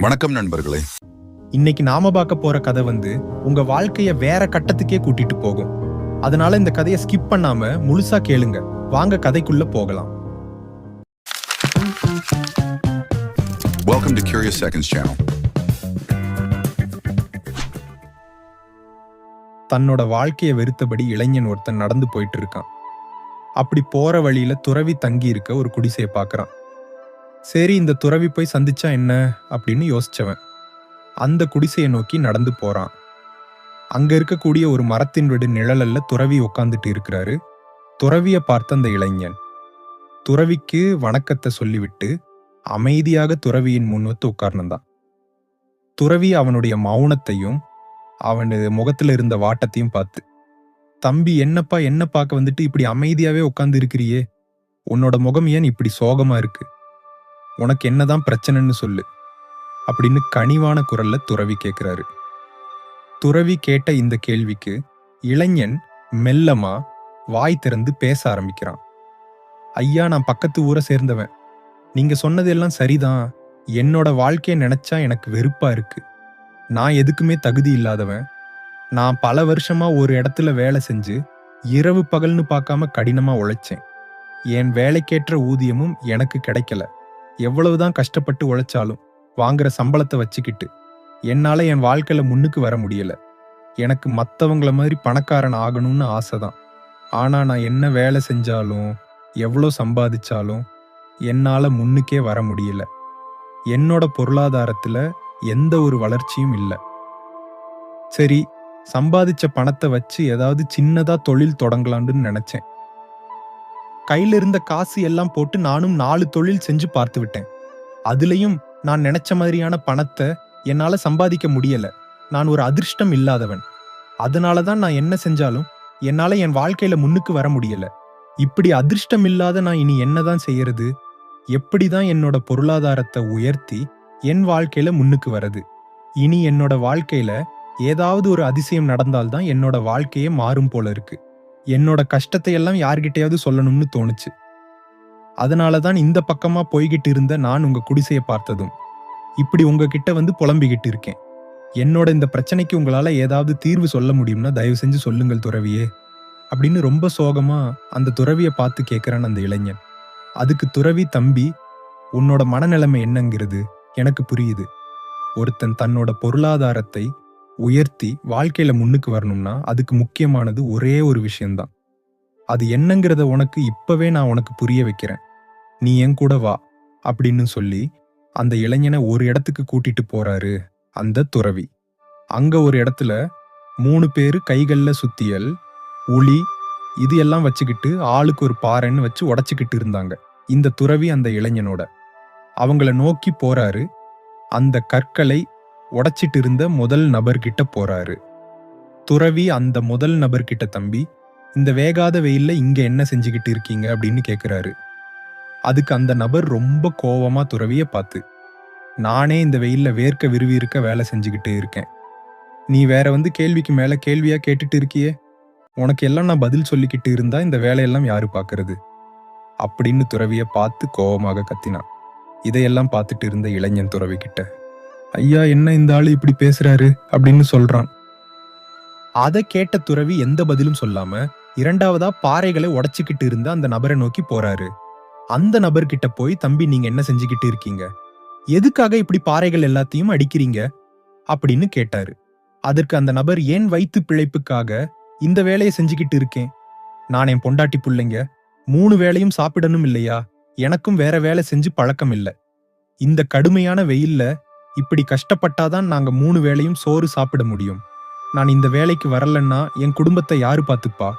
வணக்கம் நண்பர்களே. இன்னைக்கு நாம பார்க்க போற கதை உங்க வாழ்க்கைய வேற கட்டத்துக்கே கூட்டிட்டு போகும். அதனால இந்த கதையை ஸ்கிப் பண்ணாம முழுசா கேளுங்க. வாங்க கதைக்குள்ள போகலாம். Welcome to Curious Seconds channel. தன்னோட வாழ்க்கைய வெறுத்தபடி இளைஞன் ஒருத்தன் நடந்து போயிட்டு இருக்கான். அப்படி போற வழியில துறவி தங்கி இருக்க ஒரு குடிசையை பார்க்கறான். சரி, இந்த துறவி போய் சந்திச்சா என்ன அப்படின்னு யோசிச்சவன் அந்த குடிசையை நோக்கி நடந்து போறான். அங்க இருக்கக்கூடிய ஒரு மரத்தின் விடு நிழலல்ல துறவி உட்காந்துட்டு இருக்கிறாரு. துறவிய பார்த்த அந்த இளைஞன் துறவிக்கு வணக்கத்தை சொல்லிவிட்டு அமைதியாக துறவியின் முன் வந்து உட்கார்ந்தான். துறவி அவனுடைய மௌனத்தையும் அவனது முகத்துல இருந்த வாட்டத்தையும் பார்த்து, தம்பி, என்னப்பா என்ன பார்க்க வந்துட்டு இப்படி அமைதியாவே உட்கார்ந்து இருக்கிறியே? உன்னோட முகம் ஏன் இப்படி சோகமா இருக்கு? உனக்கு என்னதான் பிரச்சனைன்னு சொல்லு அப்படின்னு கனிவான குரல்ல துறவி கேட்கிறாரு. துறவி கேட்ட இந்த கேள்விக்கு இளைஞன் மெல்லமா வாய் திறந்து பேச ஆரம்பிக்கிறான். ஐயா, நான் பக்கத்து ஊரை சேர்ந்தவன். நீங்க சொன்னதெல்லாம் சரிதான். என்னோட வாழ்க்கையை நினைச்சா எனக்கு வெறுப்பா இருக்கு. நான் எதுக்குமே தகுதி இல்லாதவன். நான் பல வருஷமா ஒரு இடத்துல வேலை செஞ்சு இரவு பகல்னு பார்க்காம கடினமா உழைச்சேன். என் வேலைக்கேற்ற ஊதியமும் எனக்கு கிடைக்கல. எவ்வளவுதான் கஷ்டப்பட்டு உழைச்சாலும் வாங்குற சம்பளத்தை வச்சுக்கிட்டு என்னால என் வாழ்க்கையில முன்னுக்கு வர முடியல. எனக்கு மற்றவங்கள மாதிரி பணக்காரன் ஆகணும்னு ஆசைதான். ஆனா நான் என்ன வேலை செஞ்சாலும் எவ்வளோ சம்பாதிச்சாலும் என்னால முன்னுக்கே வர முடியல. என்னோட பொருளாதாரத்துல எந்த ஒரு வளர்ச்சியும் இல்லை. சரி, சம்பாதிச்ச பணத்தை வச்சு ஏதாவது சின்னதா தொழில் தொடங்கலான்னு நினைச்சேன். கையில இருந்த காசு எல்லாம் போட்டு நானும் 4 தொழில் செஞ்சு பார்த்து விட்டேன். அதுலயும் நான் நினைச்ச மாதிரியான பணத்தை என்னால சம்பாதிக்க முடியல. நான் ஒரு அதிர்ஷ்டம் இல்லாதவன். அதனாலதான் நான் என்ன செஞ்சாலும் என்னால என் வாழ்க்கையில முன்னுக்கு வர முடியல. இப்படி அதிர்ஷ்டம் இல்லாத நான் இனி என்னதான் செய்யறது? எப்படிதான் என்னோட பொருளாதாரத்தை உயர்த்தி என் வாழ்க்கையில முன்னுக்கு வரது? இனி என்னோட வாழ்க்கையில ஏதாவது ஒரு அதிசயம் நடந்தால்தான் என்னோட வாழ்க்கையே மாறும் போல இருக்கு. என்னோட கஷ்டத்தை எல்லாம் யார்கிட்டயாவது சொல்லணும்னு தோணுச்சு. அதனாலதான் இந்த பக்கமா போய்கிட்டு இருந்த நான் உங்க குடிசையை பார்த்ததும் இப்படி உங்ககிட்ட வந்து புலம்பிக்கிட்டு இருக்கேன். என்னோட இந்த பிரச்சனைக்கு உங்களால ஏதாவது தீர்வு சொல்ல முடியும்னா தயவு செஞ்சு சொல்லுங்கள் துறவியே அப்படின்னு ரொம்ப சோகமா அந்த துறவியை பார்த்து கேட்கிறான் அந்த இளைஞன். அதுக்கு துறவி, தம்பி, உன்னோட மனநிலைமை என்னங்கிறது எனக்கு புரியுது. ஒருத்தன் தன்னோட பொருளாதாரத்தை உயர்த்தி வாழ்க்கையில முன்னுக்கு வரணும்னா அதுக்கு முக்கியமானது ஒரே ஒரு விஷயம்தான். அது என்னங்கிறத உனக்கு இப்பவே நான் உனக்கு புரிய வைக்கிறேன். நீ என் கூட வா அப்படின்னு சொல்லி அந்த இளைஞனை ஒரு இடத்துக்கு கூட்டிட்டு போறாரு அந்த துறவி. அங்க ஒரு இடத்துல 3 பேரு கைகள்ல சுத்தியல், உளி இது எல்லாம் வச்சுக்கிட்டு ஆளுக்கு ஒரு பாறைன்னு வச்சு உடைச்சுக்கிட்டு இருந்தாங்க. இந்த துறவி அந்த இளைஞனோட அவங்கள நோக்கி போறாரு. அந்த கற்களை உடைச்சிட்டு இருந்த முதல் நபர்கிட்ட போறாரு. துறவி அந்த முதல் நபர்கிட்ட, தம்பி, இந்த வேகாத வெயில்ல இங்க என்ன செஞ்சுக்கிட்டு இருக்கீங்க அப்படின்னு கேக்குறாரு. அதுக்கு அந்த நபர் ரொம்ப கோவமா துறவிய பார்த்து, நானே இந்த வெயில்ல வேர்க்க விருவி இருக்க வேலை செஞ்சுக்கிட்டு இருக்கேன். நீ வேற கேள்விக்கு மேல கேள்வியா கேட்டுட்டு இருக்கியே, உனக்கு எல்லாம் நான் பதில் சொல்லிக்கிட்டு இருந்தா இந்த வேலையெல்லாம் யாரு பாக்குறது அப்படின்னு துறவிய பார்த்து கோவமாக கத்தினான். இதையெல்லாம் பார்த்துட்டு இருந்த இளைஞன் துறவி கிட்ட, ஐயா, என்ன இந்த ஆளு இப்படி பேசுறாரு அப்படின்னு சொல்றான். அதை கேட்ட துறவி எந்த பதிலும் சொல்லாம இரண்டாவதா பாறைகளை உடைச்சுக்கிட்டு இருந்த அந்த நபரை நோக்கி போறாரு. அந்த நபர்கிட்ட போய், தம்பி, நீங்க என்ன செஞ்சுக்கிட்டு இருக்கீங்க? எதுக்காக இப்படி பாறைகள் எல்லாத்தையும் அடிக்கிறீங்க அப்படின்னு கேட்டாரு. அதற்கு அந்த நபர், ஏன் வயிற்று பிழைப்புக்காக இந்த வேலையை செஞ்சுக்கிட்டு இருக்கேன். நான் என் பொண்டாட்டி பிள்ளைங்க 3 வேளையும் சாப்பிடணும் இல்லையா? எனக்கும் வேற வேலை செஞ்சு பழக்கம் இல்லை. இந்த கடுமையான வெயில்ல இப்படி கஷ்டப்பட்டாதான் நாங்க 3 வேளையும் சோறு சாப்பிட முடியும். நான் இந்த வேலைக்கு வரலன்னா என் குடும்பத்தை யாரு பார்த்துப்பா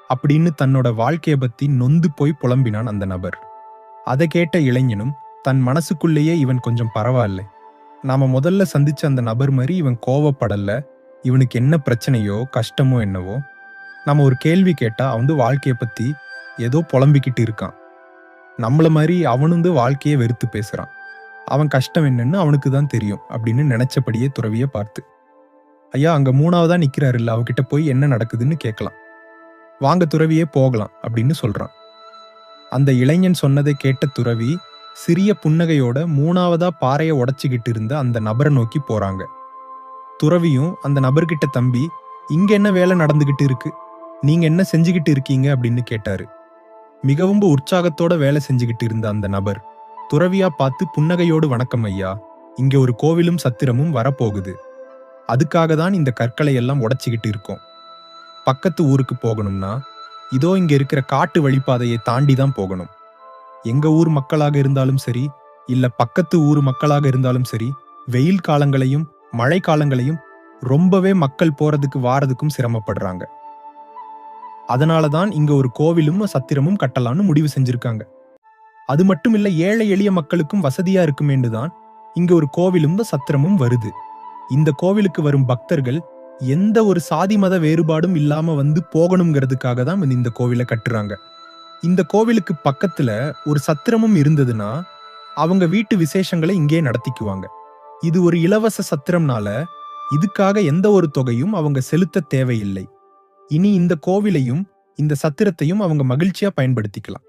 அப்படின்னு தன்னோட வாழ்க்கையை பத்தி நொந்து போய் புலம்பினான் அந்த நபர். அதை கேட்ட இளைஞனும் தன் மனசுக்குள்ளேயே, இவன் கொஞ்சம் பரவாயில்ல, நாம முதல்ல சந்திச்ச அந்த நபர் மாதிரி இவன் கோவப்படல, இவனுக்கு என்ன பிரச்சனையோ கஷ்டமோ என்னவோ, நம்ம ஒரு கேள்வி கேட்டா அவன் வாழ்க்கையை பத்தி ஏதோ புலம்பிக்கிட்டு இருக்கான். நம்மள மாதிரி அவனு வாழ்க்கையை வெறுத்து பேசுறான். அவன் கஷ்டம் என்னன்னு அவனுக்கு தான் தெரியும் அப்படின்னு நினைச்சபடியே துறவிய பார்த்து, ஐயா, அங்க 3ஆவதா நிக்கிறாரு இல்ல, அவகிட்ட போய் என்ன நடக்குதுன்னு கேட்கலாம். வாங்க துறவியே போகலாம் அப்படின்னு சொல்றான். அந்த இளைஞன் சொன்னதை கேட்ட துறவி சிறிய புன்னகையோட 3ஆவதா பாறைய உடைச்சுக்கிட்டு இருந்த அந்த நபரை நோக்கி போறாங்க. துறவியும் அந்த நபர்கிட்ட, தம்பி, இங்க என்ன வேலை நடந்துகிட்டு இருக்கு, நீங்க என்ன செஞ்சுகிட்டு இருக்கீங்க அப்படின்னு கேட்டாரு. மிகவும் உற்சாகத்தோட வேலை செஞ்சுகிட்டு இருந்த அந்த நபர் துறவியா பார்த்து புன்னகையோடு, வணக்கம் ஐயா, இங்க ஒரு கோவிலும் சத்திரமும் வரப்போகுது, அதுக்காக தான் இந்த கற்களை எல்லாம் உடைச்சுக்கிட்டு இருக்கோம். பக்கத்து ஊருக்கு போகணும்னா இதோ இங்க இருக்கிற காட்டு வழிப்பாதையை தாண்டி தான் போகணும். எங்க ஊர் மக்களாக இருந்தாலும் சரி, இல்ல பக்கத்து ஊர் மக்களாக இருந்தாலும் சரி, வெயில் காலங்களையும் மழை காலங்களையும் ரொம்பவே மக்கள் போறதுக்கு வாரதுக்கும் சிரமப்படுறாங்க. அதனாலதான் இங்க ஒரு கோவிலும் சத்திரமும் கட்டலான்னு முடிவு செஞ்சிருக்காங்க. அது மட்டும் இல்ல, ஏழை எளிய மக்களுக்கும் வசதியா இருக்குமேன்னு தான் இங்க ஒரு கோவிலும் சத்திரமும் வருது. இந்த கோவிலுக்கு வரும் பக்தர்கள் எந்த ஒரு சாதி மத வேறுபாடும் இல்லாம வந்து போகணுங்கிறதுக்காக தான் இந்த கோவிலை கட்டுறாங்க. இந்த கோவிலுக்கு பக்கத்துல ஒரு சத்திரமும் இருந்ததுன்னா அவங்க வீட்டு விசேஷங்களை இங்கே நடத்திக்குவாங்க. இது ஒரு இலவச சத்திரம்னால இதுக்காக எந்த ஒரு தொகையும் அவங்க செலுத்த தேவையில்லை. இனி இந்த கோவிலையும் இந்த சத்திரத்தையும் அவங்க மகிழ்ச்சியா பயன்படுத்திக்கலாம்.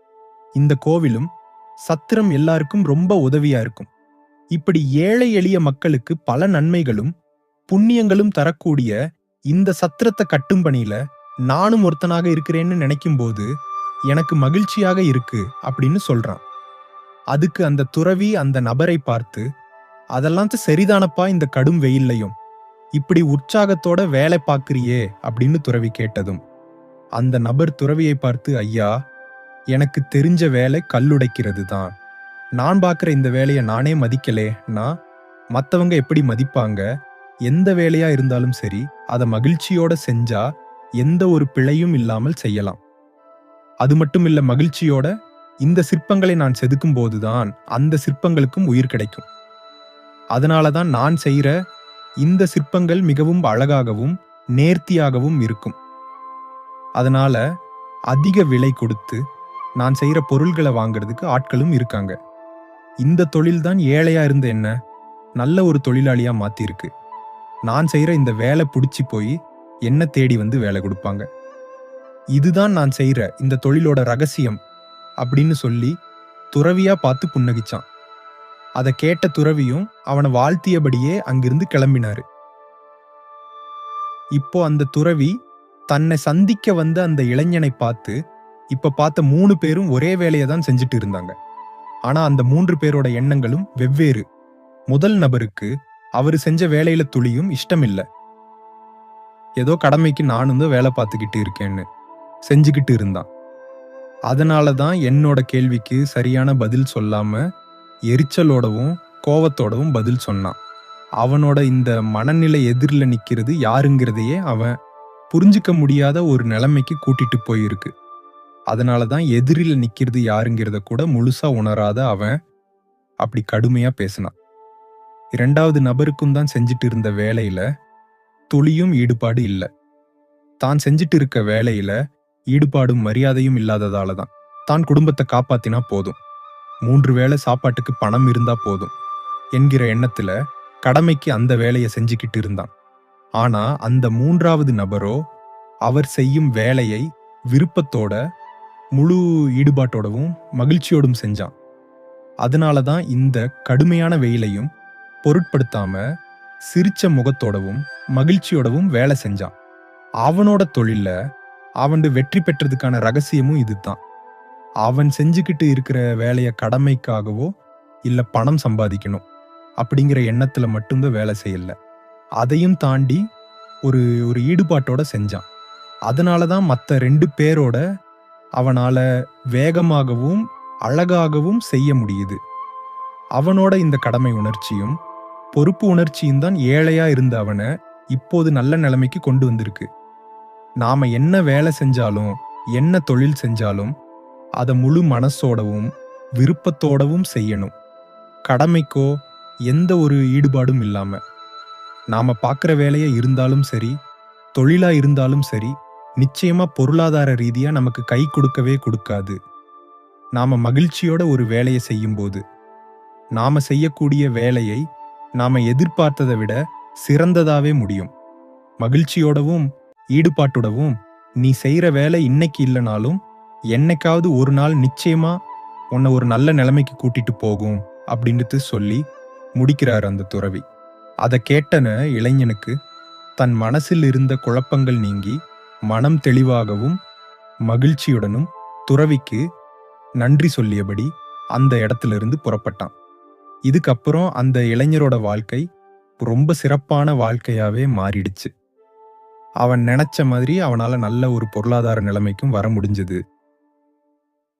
இந்த கோவிலும் சத்திரம் எல்லாருக்கும் ரொம்ப உதவியா இருக்கும். இப்படி ஏழை எளிய மக்களுக்கு பல நன்மைகளும் புண்ணியங்களும் தரக்கூடிய இந்த சத்திரத்தை கட்டும் பணியில நானும் ஒருத்தனாக இருக்கிறேன்னு நினைக்கும் போது எனக்கு மகிழ்ச்சியாக இருக்கு அப்படின்னு சொல்றான். அதுக்கு அந்த துறவி அந்த நபரை பார்த்து, அதெல்லாம் சரிதானப்பா, இந்த கடும் வெயில்லையும் இப்படி உற்சாகத்தோட வேலை பார்க்கிறியே அப்படின்னு துறவி கேட்டதும் அந்த நபர் துறவியை பார்த்து, ஐயா, எனக்கு தெரிஞ்ச வேலை கல்லுடைக்கிறது தான். நான் பார்க்குற இந்த வேலையை நானே மதிக்கலேன்னா மற்றவங்க எப்படி மதிப்பாங்க? எந்த வேலையா இருந்தாலும் சரி, அதை மகிழ்ச்சியோட செஞ்சா எந்த ஒரு பிழையும் இல்லாமல் செய்யலாம். அது மட்டும் இல்ல, மகிழ்ச்சியோட இந்த சிற்பங்களை நான் செதுக்கும் போதுதான் அந்த சிற்பங்களுக்கும் உயிர் கிடைக்கும். அதனாலதான் நான் செய்யற இந்த சிற்பங்கள் மிகவும் அழகாகவும் நேர்த்தியாகவும் இருக்கும். அதனால அதிக விலை கொடுத்து நான் செய்யற பொருள்களை வாங்குறதுக்கு ஆட்களும் இருக்காங்க. இந்த தொழில் தான் ஏழையா இருந்த என்ன நல்ல ஒரு தொழிலாளியா மாத்திருக்கு. நான் செய்யற இந்த வேலை பிடிச்சி போய் என்ன தேடி வந்து வேலை கொடுப்பாங்க. இதுதான் நான் செய்யற இந்த தொழிலோட ரகசியம் அப்படின்னு சொல்லி துறவியா பார்த்து புன்னகிச்சான். அதை கேட்ட துறவியும் அவனை வாழ்த்தியபடியே அங்கிருந்து கிளம்பினாரு. இப்போ அந்த துறவி தன்னை சந்திக்க வந்த அந்த இளைஞனை பார்த்து, இப்ப பார்த்த 3 பேரும் ஒரே வேலையை தான் செஞ்சுட்டு இருந்தாங்க. ஆனா அந்த 3 பேரோட எண்ணங்களும் வெவ்வேறு. முதல் நபருக்கு அவரு செஞ்ச வேலையில துளியும் இஷ்டம் இல்ல. ஏதோ கடமைக்கு நானும் தான் வேலை பார்த்துக்கிட்டு இருக்கேன்னு செஞ்சுக்கிட்டு இருந்தான். அதனாலதான் என்னோட கேள்விக்கு சரியான பதில் சொல்லாம எரிச்சலோடவும் கோவத்தோடவும் பதில் சொன்னான். அவனோட இந்த மனநிலை எதிரில் நிக்கிறது யாருங்கிறதையே அவன் புரிஞ்சுக்க முடியாத ஒரு நிலைமைக்கு கூட்டிட்டு போயிருக்கு. அதனாலதான் எதிரில் நிக்கிறது யாருங்கிறத கூட முழுசா உணராத அவன் அப்படி கடுமையா பேசினான். 2வது நபருக்கும் தான் செஞ்சுட்டு இருந்த வேலையில துளியும் ஈடுபாடு இல்ல. தான் செஞ்சுட்டு இருக்க வேலையில ஈடுபாடும் மரியாதையும் இல்லாததால தான் குடும்பத்தை காப்பாத்தினா போதும், 3 வேளை சாப்பாட்டுக்கு பணம் இருந்தா போதும் என்கிற எண்ணத்துல கடமைக்கு அந்த வேலையை செஞ்சுக்கிட்டு இருந்தான். ஆனா அந்த 3வது நபரோ அவர் செய்யும் வேலையை விருப்பத்தோட முழு ஈடுபாட்டோடவும் மகிழ்ச்சியோடும் செஞ்சான். அதனாலதான் இந்த கடுமையான வெயிலையும் பொருட்படுத்தாம சிரிச்ச முகத்தோடவும் மகிழ்ச்சியோடவும் வேலை செஞ்சான். அவனோட தொழில அவன் வெற்றி பெற்றதுக்கான ரகசியமும் இதுதான். அவன் செஞ்சுக்கிட்டு இருக்கிற வேலைய கடமைக்காகவோ இல்ல பணம் சம்பாதிக்கணும் அப்படிங்கிற எண்ணத்துல மட்டும்தான் வேலை செய்யல, அதையும் தாண்டி ஒரு ஈடுபாட்டோட செஞ்சான். அதனாலதான் மற்ற 2 பேரோட அவனால வேகமாகவும் அழகாகவும் செய்ய முடியுது. அவனோட இந்த கடமை உணர்ச்சியும் பொறுப்பு உணர்ச்சியும் தான் ஏழையா இருந்த அவனை இப்போது நல்ல நிலைமைக்கு கொண்டு வந்திருக்கு. நாம என்ன வேலை செஞ்சாலும் என்ன தொழில் செஞ்சாலும் அதை முழு மனசோடவும் விருப்பத்தோடவும் செய்யணும். கடமைக்கோ எந்த ஒரு ஈடுபாடும் இல்லாம. நாம பார்க்குற வேலையா இருந்தாலும் சரி, தொழிலா இருந்தாலும் சரி, நிச்சயமா பொருளாதார ரீதியா நமக்கு கை கொடுக்கவே கொடுக்காது. நாம மகிழ்ச்சியோட ஒரு வேலையை செய்யும்போது நாம செய்யக்கூடிய வேலையை நாம எதிர்பார்த்ததை விட சிறந்ததாவே முடியும். மகிழ்ச்சியோடவும் ஈடுபாட்டோடவும் நீ செய்யற வேலை இன்னைக்கு இல்லைனாலும் என்னைக்காவது ஒரு நாள் நிச்சயமா உன்னை ஒரு நல்ல நிலைமைக்கு கூட்டிட்டு போகும் அப்படின்ட்டு சொல்லி முடிக்கிறார் அந்த துறவி. அதை கேட்டன இளைஞனுக்கு தன் மனசில் இருந்த குழப்பங்கள் நீங்கி மனம் தெளிவாகவும் மகிழ்ச்சியுடனும் துறவிக்கு நன்றி சொல்லியபடி அந்த இடத்திலிருந்து புறப்பட்டான். இதுக்கப்புறம் அந்த இளைஞரோட வாழ்க்கை ரொம்ப சிறப்பான வாழ்க்கையாவே மாறிடுச்சு. அவன் நினைச்ச மாதிரி அவனால நல்ல ஒரு பொருளாதார நிலைமைக்கும் வர முடிஞ்சது.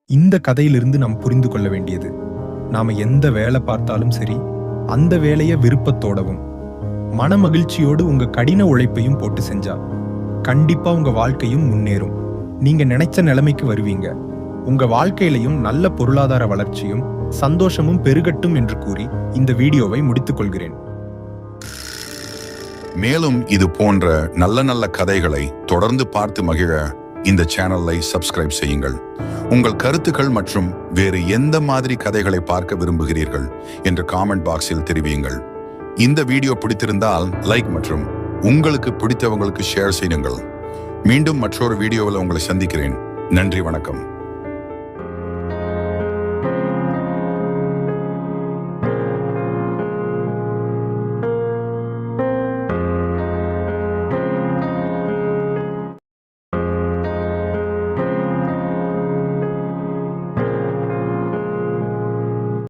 இந்த கதையிலிருந்து நாம் புரிந்து கொள்ள வேண்டியது, நாம எந்த வேலை பார்த்தாலும் சரி, அந்த வேலையை விருப்பத்தோடவும் மன மகிழ்ச்சியோடு உங்க கடின உழைப்பையும் போட்டு செஞ்சா கண்டிப்பா உங்க வாழ்க்கையும் முன்னேறும். நீங்க நினைச்ச நிலைமைக்கு வருவீங்க. உங்க வாழ்க்கையிலையும் நல்ல பொருளாதார வளர்ச்சியும் சந்தோஷமும் பெருகட்டும் என்று கூறி இந்த வீடியோவை முடித்துக் கொள்கிறேன். மேலும் இது போன்ற நல்ல நல்ல கதைகளை தொடர்ந்து பார்த்து மகிழ இந்த சேனலை சப்ஸ்கிரைப் செய்யுங்கள். உங்கள் கருத்துக்கள் மற்றும் வேறு எந்த மாதிரி கதைகளை பார்க்க விரும்புகிறீர்கள் என்று காமெண்ட் பாக்ஸில் தெரிவியுங்கள். இந்த வீடியோ பிடித்திருந்தால் லைக் மற்றும் உங்களுக்கு பிடித்தவங்களுக்கு ஷேர் செய்யுங்கள். மீண்டும் மற்றொரு வீடியோவில் உங்களை சந்திக்கிறேன். நன்றி, வணக்கம்.